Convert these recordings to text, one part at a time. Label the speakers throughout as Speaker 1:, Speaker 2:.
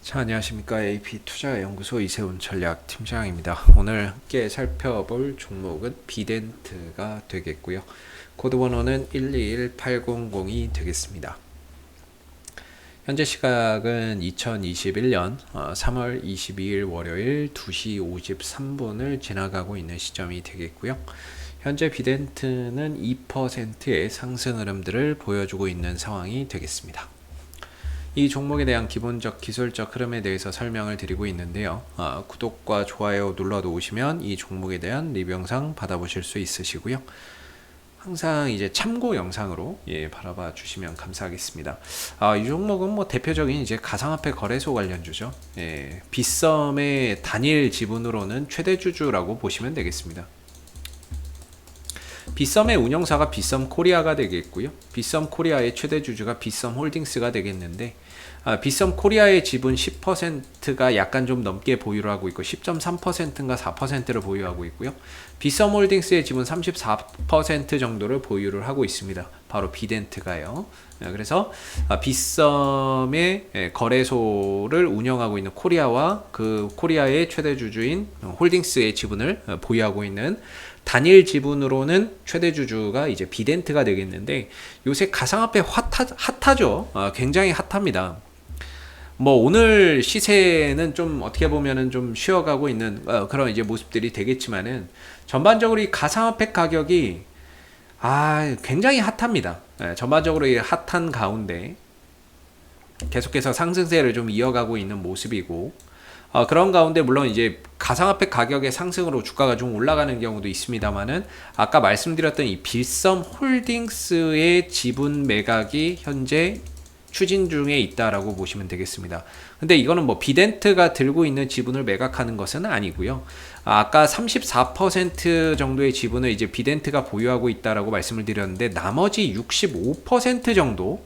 Speaker 1: 자, 안녕하십니까. AP투자연구소 이세훈 전략팀장입니다. 오늘 함께 살펴볼 종목은 비덴트가 되겠고요. 코드 번호는 121800이 되겠습니다. 현재 시각은 2021년 3월 22일 월요일 2시 53분을 지나가고 있는 시점이 되겠고요. 현재 비덴트는 2%의 상승 흐름들을 보여주고 있는 상황이 되겠습니다. 이 종목에 대한 기본적 기술적 흐름에 대해서 설명을 드리고 있는데요. 구독과 좋아요 눌러 놓으시면 이 종목에 대한 리뷰 영상 받아보실 수 있으시고요. 항상 이제 참고 영상으로 바라봐 주시면 감사하겠습니다. 이 종목은 뭐 대표적인 이제 가상화폐 거래소 관련주죠. 빗썸의 단일 지분으로는 최대 주주라고 보시면 되겠습니다. 빗썸의 운영사가 빗썸 코리아가 되겠고요. 빗썸 코리아의 최대 주주가 빗썸 홀딩스가 되겠는데, 빗썸 코리아의 지분 10%가 약간 좀 넘게 보유를 하고 있고 10.3%인가 4%를 보유하고 있고요. 빗썸 홀딩스의 지분 34% 정도를 보유를 하고 있습니다. 바로 비덴트가요. 그래서 빗썸의 거래소를 운영하고 있는 코리아와 그 코리아의 최대 주주인 홀딩스의 지분을 보유하고 있는 단일 지분으로는 최대 주주가 이제 비덴트가 되겠는데, 요새 가상화폐 핫하죠. 굉장히 핫합니다. 뭐 오늘 시세는 좀 어떻게 보면은 좀 쉬어가고 있는 그런 이제 모습들이 되겠지만은, 전반적으로 이 가상화폐 가격이 굉장히 핫합니다. 전반적으로 이 핫한 가운데 계속해서 상승세를 좀 이어가고 있는 모습이고, 그런 가운데 물론 이제 가상화폐 가격의 상승으로 주가가 좀 올라가는 경우도 있습니다만은, 아까 말씀드렸던 이 빗썸 홀딩스의 지분 매각이 현재 추진 중에 있다라고 보시면 되겠습니다. 근데 이거는 뭐 비덴트가 들고 있는 지분을 매각하는 것은 아니고요. 아까 34% 정도의 지분을 이제 비덴트가 보유하고 있다라고 말씀을 드렸는데, 나머지 65% 정도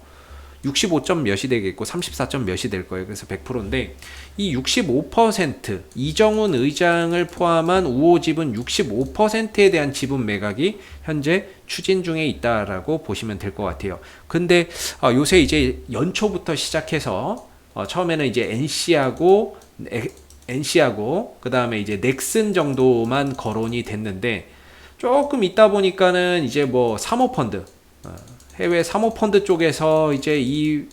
Speaker 1: 65점 몇이 되겠고 34점 몇이 될 거예요. 그래서 100%인데 이 65% 이정훈 의장을 포함한 우호 지분 65%에 대한 지분 매각이 현재 추진 중에 있다라고 보시면 될 것 같아요. 근데 요새 이제 연초부터 시작해서 처음에는 이제 NC하고 그 다음에 이제 넥슨 정도만 거론이 됐는데, 조금 있다 보니까는 이제 뭐 사모펀드 해외 사모펀드 쪽에서 이제 이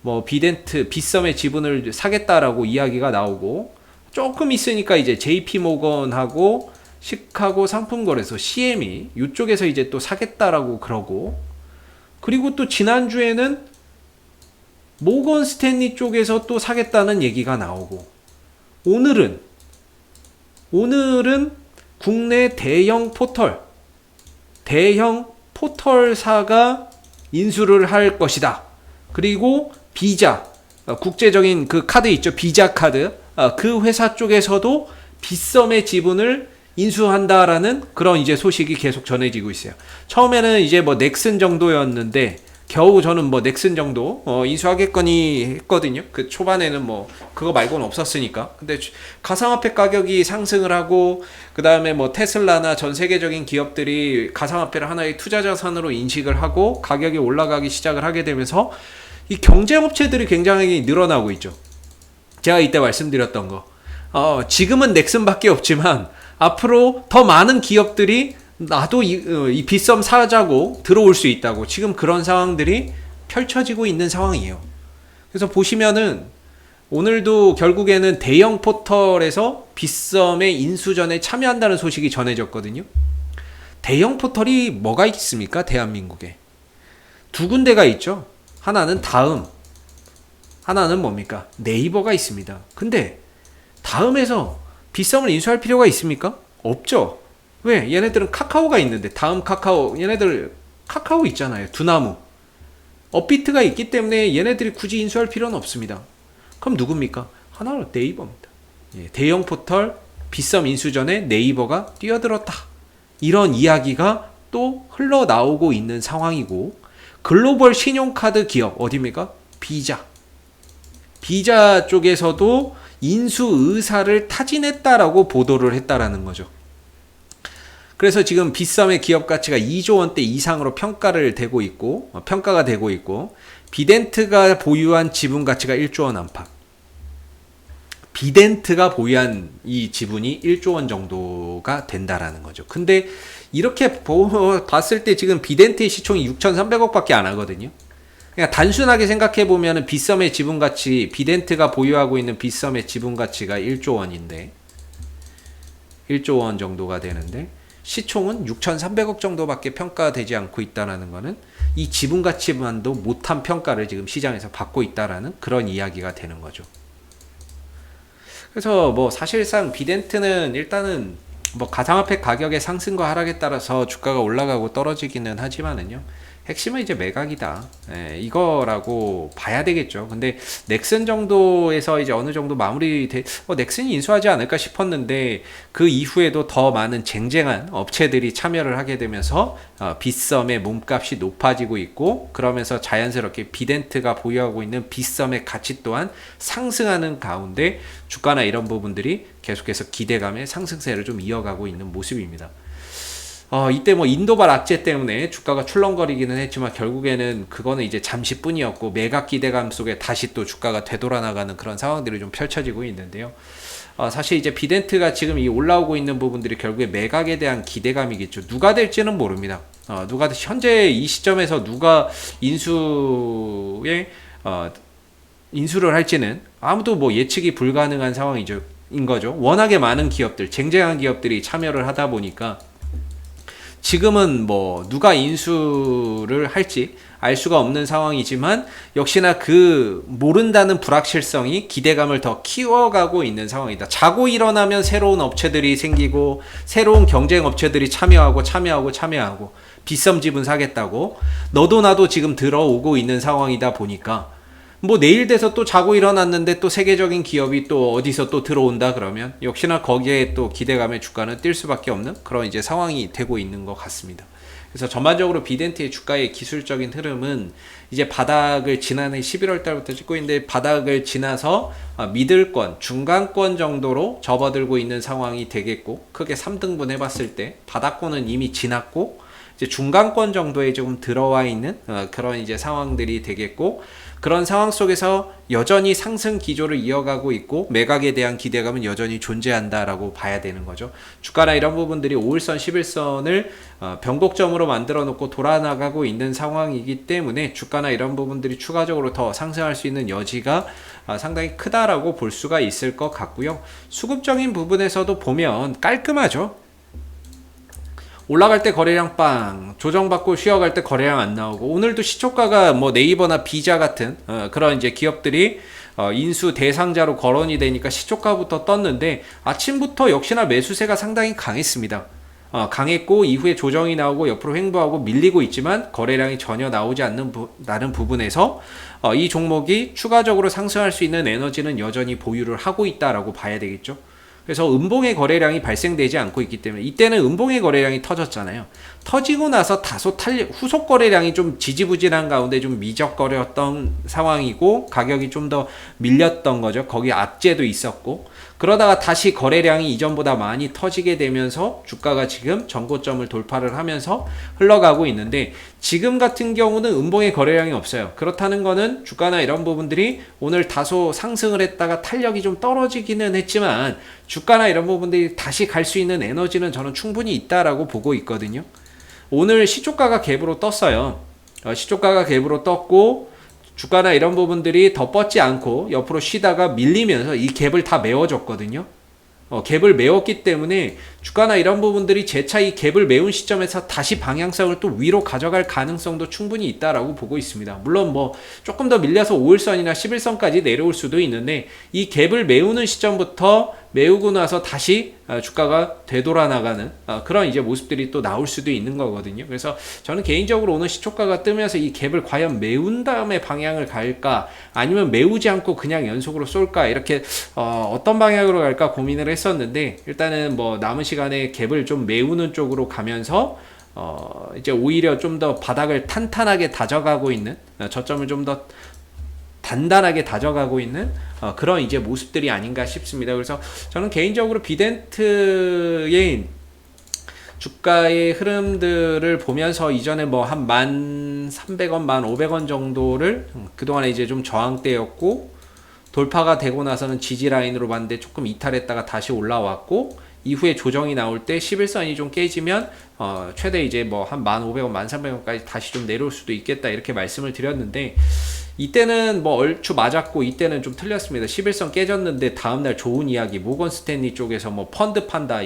Speaker 1: 뭐 빗썸의 지분을 사겠다라고 이야기가 나오고, 조금 있으니까 이제 JP 모건하고 시카고 상품거래소 CME 이쪽에서 이제 또 사겠다라고 그러고, 그리고 또 지난주에는 모건 스탠리 쪽에서 또 사겠다는 얘기가 나오고, 오늘은 국내 대형 포털사가 인수를 할 것이다. 그리고 비자, 국제적인 그 카드 있죠. 비자 카드. 그 회사 쪽에서도 빗썸의 지분을 인수한다라는 그런 이제 소식이 계속 전해지고 있어요. 처음에는 이제 뭐 넥슨 정도였는데, 겨우 저는 뭐 넥슨 정도 인수하겠거니 했거든요. 그 초반에는 뭐 그거 말고는 없었으니까. 근데 가상화폐 가격이 상승을 하고, 그 다음에 뭐 테슬라나 전 세계적인 기업들이 가상화폐를 하나의 투자 자산으로 인식을 하고 가격이 올라가기 시작을 하게 되면서 이 경쟁업체들이 굉장히 늘어나고 있죠. 제가 이때 말씀드렸던 거, 지금은 넥슨밖에 없지만 앞으로 더 많은 기업들이 나도 이 빗썸 사자고 들어올 수 있다고, 지금 그런 상황들이 펼쳐지고 있는 상황이에요. 그래서 보시면은 오늘도 결국에는 대형 포털에서 빗썸의 인수전에 참여한다는 소식이 전해졌거든요. 대형 포털이 뭐가 있습니까? 대한민국에 두 군데가 있죠. 하나는 다음, 하나는 뭡니까? 네이버가 있습니다. 근데 다음에서 빗썸을 인수할 필요가 있습니까? 없죠. 왜? 얘네들은 카카오가 있는데, 다음 카카오, 얘네들 카카오 있잖아요. 두나무. 업비트가 있기 때문에 얘네들이 굳이 인수할 필요는 없습니다. 그럼 누굽니까? 하나는 네이버입니다. 대형 포털 빗썸 인수전에 네이버가 뛰어들었다. 이런 이야기가 또 흘러나오고 있는 상황이고, 글로벌 신용카드 기업 어디입니까? 비자 쪽에서도 인수 의사를 타진했다라고 보도를 했다라는 거죠. 그래서 지금 빗썸의 기업 가치가 2조 원대 이상으로 평가가 되고 있고, 비덴트가 보유한 지분 가치가 1조 원 안팎. 비덴트가 보유한 이 지분이 1조 원 정도가 된다라는 거죠. 근데 이렇게 봤을 때 지금 비덴트의 시총이 6,300억밖에 안 하거든요. 그냥 단순하게 생각해 보면은 빗썸의 지분 가치, 비덴트가 보유하고 있는 빗썸의 지분 가치가 1조 원인데 1조 원 정도가 되는데 시총은 6,300억 정도밖에 평가되지 않고 있다라는 거는 이 지분 가치만도 못한 평가를 지금 시장에서 받고 있다라는 그런 이야기가 되는 거죠. 그래서 뭐 사실상 비덴트는 일단은 뭐 가상화폐 가격의 상승과 하락에 따라서 주가가 올라가고 떨어지기는 하지만은요. 핵심은 이제 매각이다. 이거라고 봐야 되겠죠. 근데 넥슨 정도에서 이제 어느 정도 넥슨이 인수하지 않을까 싶었는데 그 이후에도 더 많은 쟁쟁한 업체들이 참여를 하게 되면서 빗썸의 몸값이 높아지고 있고 그러면서 자연스럽게 비덴트가 보유하고 있는 빗썸의 가치 또한 상승하는 가운데 주가나 이런 부분들이 계속해서 기대감의 상승세를 좀 이어가고 있는 모습입니다. 이때 뭐 인도발 악재 때문에 주가가 출렁거리기는 했지만 결국에는 그거는 이제 잠시뿐이었고 매각 기대감 속에 다시 또 주가가 되돌아나가는 그런 상황들이 좀 펼쳐지고 있는데요. 사실 이제 비덴트가 지금 이 올라오고 있는 부분들이 결국에 매각에 대한 기대감이겠죠. 누가 될지는 모릅니다. 현재 이 시점에서 누가 인수를 할지는 아무도 뭐 예측이 불가능한 상황이죠. 인 거죠. 워낙에 많은 기업들, 쟁쟁한 기업들이 참여를 하다 보니까 지금은 뭐 누가 인수를 할지 알 수가 없는 상황이지만 역시나 그 모른다는 불확실성이 기대감을 더 키워가고 있는 상황이다. 자고 일어나면 새로운 업체들이 생기고 새로운 경쟁 업체들이 참여하고 빗썸 지분 사겠다고 너도 나도 지금 들어오고 있는 상황이다 보니까 뭐 내일 돼서 또 자고 일어났는데 또 세계적인 기업이 또 어디서 또 들어온다 그러면 역시나 거기에 또 기대감의 주가는 뛸 수밖에 없는 그런 이제 상황이 되고 있는 것 같습니다. 그래서 전반적으로 비덴트의 주가의 기술적인 흐름은 이제 바닥을 지난해 11월 달부터 찍고 있는데 바닥을 지나서 미들권, 중간권 정도로 접어들고 있는 상황이 되겠고 크게 3등분 해봤을 때 바닥권은 이미 지났고 이제 중간권 정도에 조금 들어와 있는 그런 이제 상황들이 되겠고 그런 상황 속에서 여전히 상승 기조를 이어가고 있고 매각에 대한 기대감은 여전히 존재한다라고 봐야 되는 거죠. 주가나 이런 부분들이 5일선, 11선을 변곡점으로 만들어 놓고 돌아나가고 있는 상황이기 때문에 주가나 이런 부분들이 추가적으로 더 상승할 수 있는 여지가 상당히 크다라고 볼 수가 있을 것 같고요. 수급적인 부분에서도 보면 깔끔하죠. 올라갈 때 거래량 빵, 조정받고 쉬어갈 때 거래량 안 나오고 오늘도 시초가가 뭐 네이버나 비자 같은 그런 이제 기업들이 인수 대상자로 거론이 되니까 시초가부터 떴는데 아침부터 역시나 매수세가 상당히 강했습니다. 강했고 이후에 조정이 나오고 옆으로 횡보하고 밀리고 있지만 거래량이 전혀 나오지 않는 다른 부분에서 이 종목이 추가적으로 상승할 수 있는 에너지는 여전히 보유를 하고 있다라고 봐야 되겠죠. 그래서 음봉의 거래량이 발생되지 않고 있기 때문에 이때는 음봉의 거래량이 터졌잖아요. 터지고 나서 다소 후속 거래량이 좀 지지부진한 가운데 좀 미적거렸던 상황이고 가격이 좀 더 밀렸던 거죠. 거기 악재도 있었고 그러다가 다시 거래량이 이전보다 많이 터지게 되면서 주가가 지금 전고점을 돌파를 하면서 흘러가고 있는데 지금 같은 경우는 음봉의 거래량이 없어요. 그렇다는 거는 주가나 이런 부분들이 오늘 다소 상승을 했다가 탄력이 좀 떨어지기는 했지만 주가나 이런 부분들이 다시 갈 수 있는 에너지는 저는 충분히 있다라고 보고 있거든요. 오늘 시초가가 갭으로 떴어요. 시초가가 갭으로 떴고 주가나 이런 부분들이 더 뻗지 않고 옆으로 쉬다가 밀리면서 이 갭을 다 메워줬거든요. 갭을 메웠기 때문에 주가나 이런 부분들이 재차 이 갭을 메운 시점에서 다시 방향성을 또 위로 가져갈 가능성도 충분히 있다라고 보고 있습니다. 물론 뭐 조금 더 밀려서 5일선이나 11선까지 내려올 수도 있는데 이 갭을 메우는 시점부터 메우고 나서 다시 주가가 되돌아나가는 그런 이제 모습들이 또 나올 수도 있는 거거든요. 그래서 저는 개인적으로 오늘 시초가가 뜨면서 이 갭을 과연 메운 다음에 방향을 갈까 아니면 메우지 않고 그냥 연속으로 쏠까 이렇게 어떤 방향으로 갈까 고민을 했었는데 일단은 뭐 남은 시간에 갭을 좀 메우는 쪽으로 가면서 이제 오히려 좀 더 바닥을 탄탄하게 다져가고 있는 저점을 좀 더 단단하게 다져가고 있는 그런 이제 모습들이 아닌가 싶습니다. 그래서 저는 개인적으로 비덴트의 주가의 흐름들을 보면서 이전에 뭐 한 1,300원, 1,500원 정도를 그동안에 이제 좀 저항대였고 돌파가 되고 나서는 지지 라인으로 봤는데 조금 이탈했다가 다시 올라왔고, 이후에 조정이 나올 때 11선이 좀 깨지면 최대 이제 뭐 한 1,500원, 1,300원까지 다시 좀 내려올 수도 있겠다 이렇게 말씀을 드렸는데, 이때는 뭐 얼추 맞았고 이때는 좀 틀렸습니다. 11선 깨졌는데 다음날 좋은 이야기, 모건 스탠리 쪽에서 뭐 펀드 판다,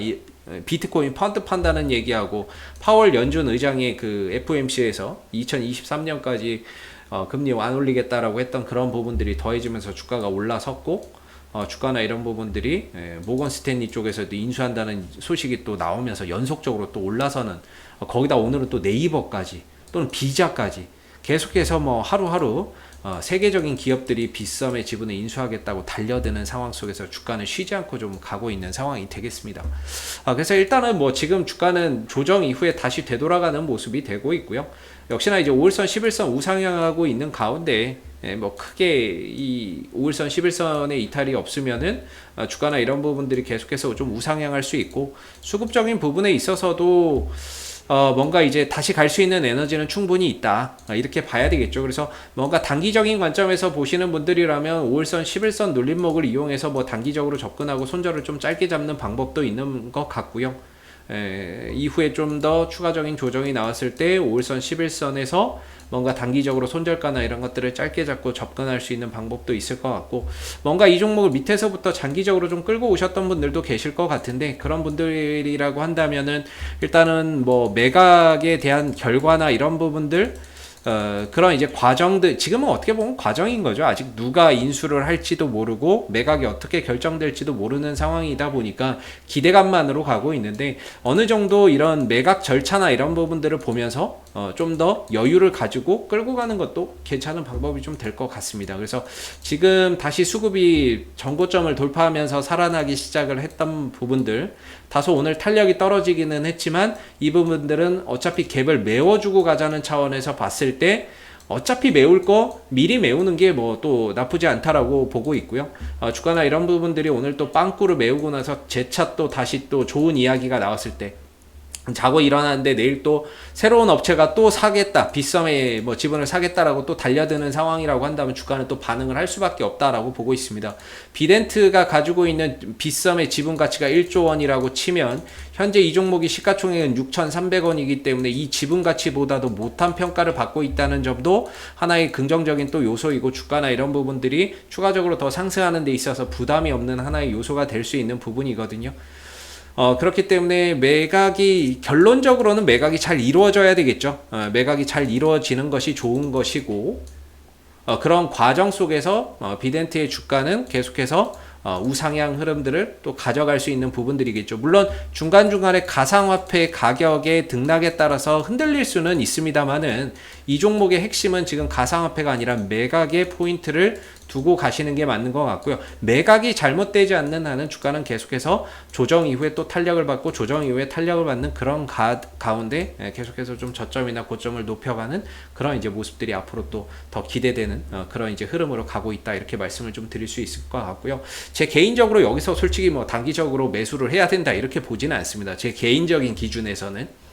Speaker 1: 비트코인 펀드 판다는 얘기하고, 파월 연준 의장의 그 FOMC에서 2023년까지 금리 안 올리겠다라고 했던 그런 부분들이 더해지면서 주가가 올라섰고, 주가나 이런 부분들이 모건 스탠리 쪽에서도 인수한다는 소식이 또 나오면서 연속적으로 또 올라서는, 거기다 오늘은 또 네이버까지 또는 비자까지 계속해서 뭐 하루하루 세계적인 기업들이 빗썸의 지분을 인수하겠다고 달려드는 상황 속에서 주가는 쉬지 않고 좀 가고 있는 상황이 되겠습니다. 그래서 일단은 뭐 지금 주가는 조정 이후에 다시 되돌아가는 모습이 되고 있고요. 역시나 이제 5일선, 11선 우상향하고 있는 가운데 뭐 크게 이 5일선, 11선의 이탈이 없으면은 주가나 이런 부분들이 계속해서 좀 우상향할 수 있고, 수급적인 부분에 있어서도 뭔가 이제 다시 갈 수 있는 에너지는 충분히 있다, 이렇게 봐야 되겠죠. 그래서 뭔가 단기적인 관점에서 보시는 분들이라면 5일선, 11선 눌림목을 이용해서 뭐 단기적으로 접근하고 손절을 좀 짧게 잡는 방법도 있는 것 같고요. 이후에 좀 더 추가적인 조정이 나왔을 때 5일선, 11선에서 뭔가 단기적으로 손절가나 이런 것들을 짧게 잡고 접근할 수 있는 방법도 있을 것 같고, 뭔가 이 종목을 밑에서부터 장기적으로 좀 끌고 오셨던 분들도 계실 것 같은데, 그런 분들이라고 한다면은 일단은 뭐 매각에 대한 결과나 이런 부분들, 그런 이제 과정들, 지금은 어떻게 보면 과정인 거죠. 아직 누가 인수를 할지도 모르고 매각이 어떻게 결정될지도 모르는 상황이다 보니까 기대감만으로 가고 있는데, 어느 정도 이런 매각 절차나 이런 부분들을 보면서 좀 더 여유를 가지고 끌고 가는 것도 괜찮은 방법이 좀 될 것 같습니다. 그래서 지금 다시 수급이 전고점을 돌파하면서 살아나기 시작을 했던 부분들, 다소 오늘 탄력이 떨어지기는 했지만 이 부분들은 어차피 갭을 메워주고 가자는 차원에서 봤을 때 어차피 메울 거 미리 메우는 게 뭐 또 나쁘지 않다라고 보고 있고요. 주가나 이런 부분들이 오늘 또 빵꾸를 메우고 나서 재차 또 다시 또 좋은 이야기가 나왔을 때, 자고 일어났는데 내일 또 새로운 업체가 또 사겠다, 빗썸에 뭐 지분을 사겠다라고 또 달려드는 상황이라고 한다면 주가는 또 반응을 할 수밖에 없다라고 보고 있습니다. 비덴트가 가지고 있는 빗썸의 지분 가치가 1조 원이라고 치면 현재 이 종목이 시가총액은 6,300원이기 때문에 이 지분 가치보다도 못한 평가를 받고 있다는 점도 하나의 긍정적인 또 요소이고, 주가나 이런 부분들이 추가적으로 더 상승하는 데 있어서 부담이 없는 하나의 요소가 될 수 있는 부분이거든요. 그렇기 때문에 매각이, 결론적으로는 매각이 잘 이루어져야 되겠죠. 매각이 잘 이루어지는 것이 좋은 것이고, 그런 과정 속에서 비덴트의 주가는 계속해서 우상향 흐름들을 또 가져갈 수 있는 부분들이겠죠. 물론 중간중간에 가상화폐 가격의 등락에 따라서 흔들릴 수는 있습니다만은, 이 종목의 핵심은 지금 가상화폐가 아니라 매각의 포인트를 두고 가시는 게 맞는 것 같고요. 매각이 잘못되지 않는 한은 주가는 계속해서 조정 이후에 또 탄력을 받고 조정 이후에 탄력을 받는 그런 가운데 계속해서 좀 저점이나 고점을 높여가는 그런 이제 모습들이 앞으로 또 더 기대되는 그런 이제 흐름으로 가고 있다, 이렇게 말씀을 좀 드릴 수 있을 것 같고요. 제 개인적으로 여기서 솔직히 뭐 단기적으로 매수를 해야 된다 이렇게 보지는 않습니다. 제 개인적인 기준에서는.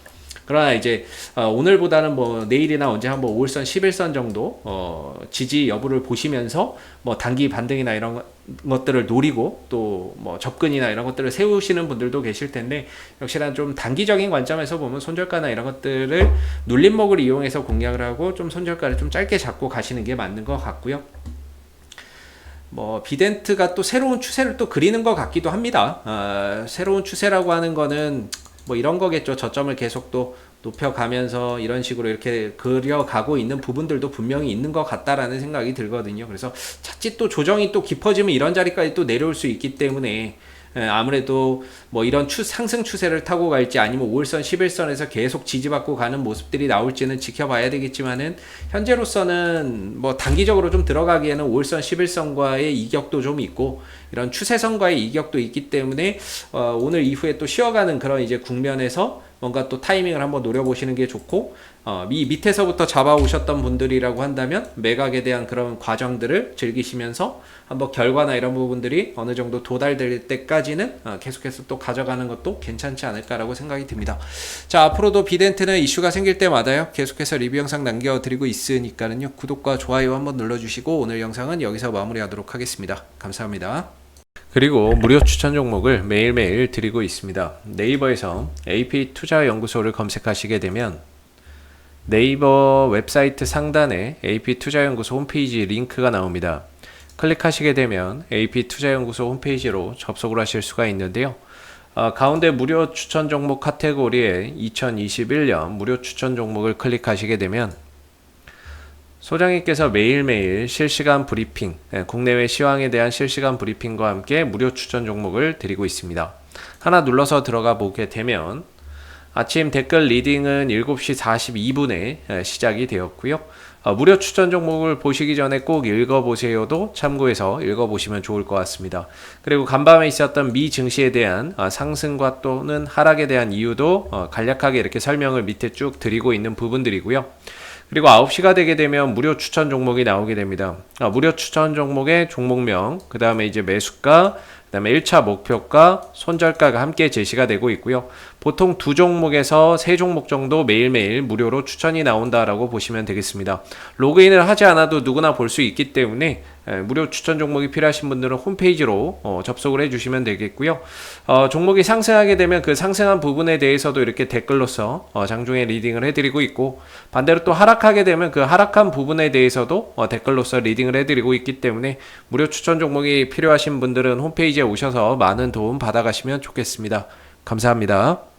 Speaker 1: 그러나 이제 오늘보다는 뭐 내일이나 언제 한번 5일선, 11선 정도 지지 여부를 보시면서 뭐 단기 반등이나 이런 것들을 노리고 또 뭐 접근이나 이런 것들을 세우시는 분들도 계실 텐데, 역시나 좀 단기적인 관점에서 보면 손절가나 이런 것들을 눌림목을 이용해서 공략을 하고 좀 손절가를 좀 짧게 잡고 가시는 게 맞는 것 같고요. 뭐 비덴트가 또 새로운 추세를 또 그리는 것 같기도 합니다. 새로운 추세라고 하는 거는 뭐 이런 거겠죠. 저점을 계속 또 높여가면서 이런 식으로 이렇게 그려가고 있는 부분들도 분명히 있는 것 같다라는 생각이 들거든요. 그래서 자칫 또 조정이 또 깊어지면 이런 자리까지 또 내려올 수 있기 때문에 아무래도 뭐 이런 상승 추세를 타고 갈지 아니면 5일선, 11선에서 계속 지지받고 가는 모습들이 나올지는 지켜봐야 되겠지만은, 현재로서는 뭐 단기적으로 좀 들어가기에는 5일선, 11선과의 이격도 좀 있고 이런 추세선과의 이격도 있기 때문에 오늘 이후에 또 쉬어가는 그런 이제 국면에서 뭔가 또 타이밍을 한번 노려보시는 게 좋고, 이 밑에서부터 잡아오셨던 분들이라고 한다면 매각에 대한 그런 과정들을 즐기시면서 한번 결과나 이런 부분들이 어느 정도 도달될 때까지는 계속해서 또 가져가는 것도 괜찮지 않을까라고 생각이 듭니다. 자, 앞으로도 비덴트는 이슈가 생길 때마다요 계속해서 리뷰 영상 남겨드리고 있으니까는요 구독과 좋아요 한번 눌러주시고 오늘 영상은 여기서 마무리하도록 하겠습니다. 감사합니다. 그리고 무료 추천 종목을 매일매일 드리고 있습니다. 네이버에서 AP투자연구소를 검색하시게 되면 네이버 웹사이트 상단에 AP투자연구소 홈페이지 링크가 나옵니다. 클릭하시게 되면 AP투자연구소 홈페이지로 접속을 하실 수가 있는데요. 가운데 무료 추천 종목 카테고리에 2021년 무료 추천 종목을 클릭하시게 되면 소장님께서 매일매일 실시간 브리핑, 국내외 시황에 대한 실시간 브리핑과 함께 무료 추천 종목을 드리고 있습니다. 하나 눌러서 들어가 보게 되면 아침 댓글 리딩은 7시 42분에 시작이 되었고요. 무료 추천 종목을 보시기 전에 꼭 읽어보세요도 참고해서 읽어보시면 좋을 것 같습니다. 그리고 간밤에 있었던 미 증시에 대한 상승과 또는 하락에 대한 이유도 간략하게 이렇게 설명을 밑에 쭉 드리고 있는 부분들이고요. 그리고 9시가 되게 되면 무료 추천 종목이 나오게 됩니다. 무료 추천 종목의 종목명, 그 다음에 이제 매수가, 그 다음에 1차 목표가, 손절가가 함께 제시가 되고 있고요. 보통 2종목에서 3종목 정도 매일매일 무료로 추천이 나온다라고 보시면 되겠습니다. 로그인을 하지 않아도 누구나 볼 수 있기 때문에 무료 추천 종목이 필요하신 분들은 홈페이지로 접속을 해주시면 되겠고요. 종목이 상승하게 되면 그 상승한 부분에 대해서도 이렇게 댓글로서 장중에 리딩을 해드리고 있고, 반대로 또 하락하게 되면 그 하락한 부분에 대해서도 댓글로서 리딩을 해드리고 있기 때문에 무료 추천 종목이 필요하신 분들은 홈페이지에 오셔서 많은 도움 받아가시면 좋겠습니다. 감사합니다.